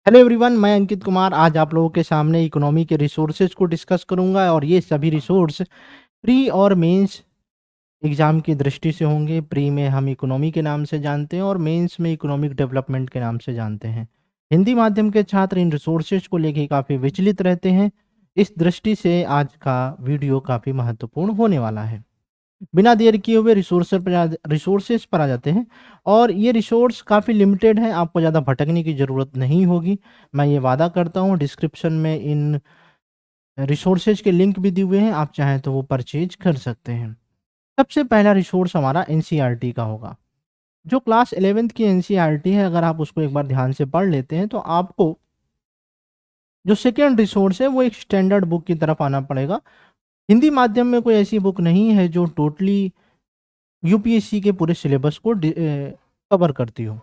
Hello everyone, मैं अंकित कुमार आज आप लोगों के सामने इकोनॉमी के रिसोर्सेज को डिस्कस करूंगा और ये सभी रिसोर्स प्री और मेंस एग्जाम की दृष्टि से होंगे। प्री में हम इकोनॉमी के नाम से जानते हैं और मेंस में इकोनॉमिक डेवलपमेंट के नाम से जानते हैं। हिंदी माध्यम के छात्र इन रिसोर्सेज को लेके काफ़ी विचलित रहते हैं। इस दृष्टि से आज का वीडियो काफ़ी महत्वपूर्ण होने वाला है। बिना देर किए हुए रिसोर्सेज पर आ जाते हैं और ये रिसोर्स काफ़ी लिमिटेड है, आपको ज़्यादा भटकने की ज़रूरत नहीं होगी। मैं ये वादा करता हूँ, डिस्क्रिप्शन में इन रिसोर्सेज के लिंक भी दिए हुए हैं, आप चाहें तो वो परचेज कर सकते हैं। सबसे पहला रिसोर्स हमारा एनसीईआरटी का होगा। जो क्लास 11th की एनसीईआरटी है, अगर आप उसको एक बार ध्यान से पढ़ लेते हैं तो आपको जो सेकेंड रिसोर्स है वो एक स्टैंडर्ड बुक की तरफ आना पड़ेगा। हिंदी माध्यम में कोई ऐसी बुक नहीं है जो टोटली यूपीएससी के पूरे सिलेबस को कवर करती हो।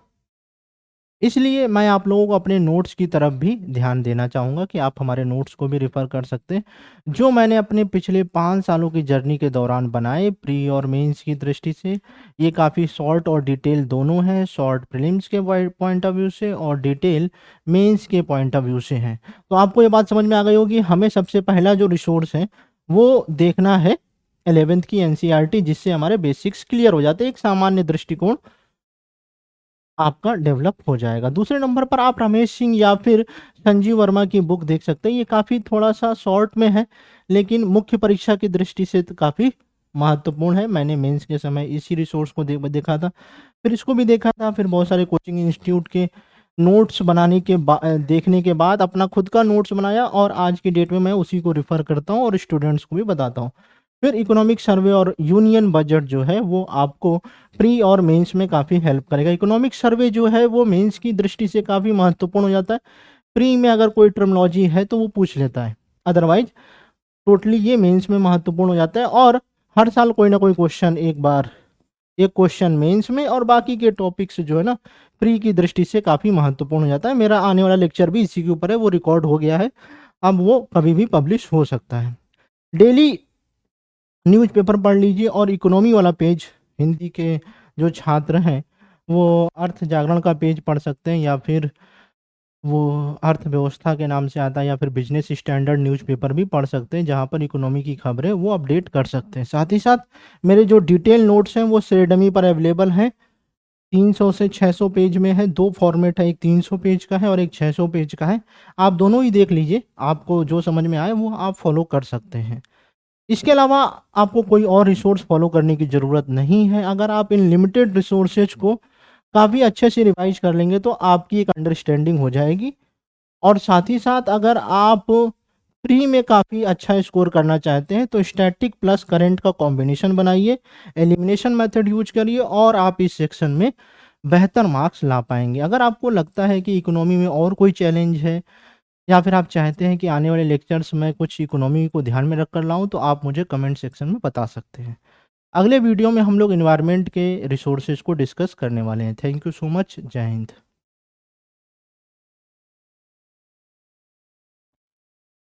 इसलिए मैं आप लोगों को अपने नोट्स की तरफ भी ध्यान देना चाहूँगा कि आप हमारे नोट्स को भी रेफ़र कर सकते हैं, जो मैंने अपने पिछले 5 सालों की जर्नी के दौरान बनाए प्री और मेंस की दृष्टि से। ये काफ़ी शॉर्ट और डिटेल दोनों हैं, शॉर्ट प्रीलिम्स के पॉइंट ऑफ व्यू से और डिटेल मेंस के पॉइंट ऑफ व्यू से हैं। तो आपको ये बात समझ में आ गई होगी, हमें सबसे पहला जो रिसोर्स है वो देखना है 11th की एनसीईआरटी, जिससे हमारे बेसिक्स क्लियर हो जाते हैं, एक सामान्य दृष्टिकोण आपका डेवलप हो जाएगा। दूसरे नंबर पर आप रमेश सिंह या फिर संजीव वर्मा की बुक देख सकते हैं। ये काफ़ी थोड़ा-सा शॉर्ट में है, लेकिन मुख्य परीक्षा की दृष्टि से तो काफ़ी महत्वपूर्ण है। मैंने मेंस के समय इसी रिसोर्स को देखा था, फिर इसको भी देखा था, फिर बहुत सारे कोचिंग इंस्टीट्यूट के नोट्स बनाने के देखने के बाद अपना खुद का नोट्स बनाया और आज की डेट में मैं उसी को रेफ़र करता हूँ और स्टूडेंट्स को भी बताता हूँ। फिर इकोनॉमिक सर्वे और यूनियन बजट जो है वो आपको प्री और मेंस में काफ़ी हेल्प करेगा। इकोनॉमिक सर्वे जो है वो मेंस की दृष्टि से काफ़ी महत्वपूर्ण हो जाता है। प्री में अगर कोई टर्मिनोलॉजी है तो वो पूछ लेता है, अदरवाइज टोटली ये मेंस में महत्वपूर्ण हो जाता है। और हर साल कोई ना कोई क्वेश्चन, एक क्वेश्चन मेंस में और बाकी के टॉपिक्स जो है ना प्री की दृष्टि से काफ़ी महत्वपूर्ण हो जाता है। मेरा आने वाला लेक्चर भी इसी के ऊपर है, वो रिकॉर्ड हो गया है, अब वो कभी भी पब्लिश हो सकता है। डेली न्यूज़पेपर पढ़ लीजिए और इकोनॉमी वाला पेज, हिंदी के जो छात्र हैं वो अर्थ जागरण का पेज पढ़ सकते हैं, या फिर वो अर्थव्यवस्था के नाम से आता है, या फिर बिजनेस स्टैंडर्ड न्यूज़पेपर भी पढ़ सकते हैं, जहाँ पर इकोनॉमी की खबरें वो अपडेट कर सकते हैं। साथ ही साथ मेरे जो डिटेल नोट्स हैं वो सेरेडमी पर अवेलेबल हैं। 300 से 600 पेज में है, 2 फॉर्मेट है, एक 300 पेज का है और एक 600 पेज का है। आप दोनों ही देख लीजिए, आपको जो समझ में आए वो आप फॉलो कर सकते हैं। इसके अलावा आपको कोई और रिसोर्स फॉलो करने की ज़रूरत नहीं है। अगर आप इन लिमिटेड रिसोर्सेज को काफ़ी अच्छे से रिवाइज कर लेंगे तो आपकी एक अंडरस्टैंडिंग हो जाएगी। और साथ ही साथ अगर आप प्री में काफ़ी अच्छा स्कोर करना चाहते हैं तो स्टैटिक प्लस करंट का कॉम्बिनेशन बनाइए, एलिमिनेशन मेथड यूज करिए और आप इस सेक्शन में बेहतर मार्क्स ला पाएंगे। अगर आपको लगता है कि इकोनॉमी में और कोई चैलेंज है, या फिर आप चाहते हैं कि आने वाले लेक्चर्स में कुछ इकोनॉमी को ध्यान में रखकर लाऊं, तो आप मुझे कमेंट सेक्शन में बता सकते हैं। अगले वीडियो में हम लोग एनवायरनमेंट के रिसोर्सेज को डिस्कस करने वाले हैं। Thank you so much. जय हिंद।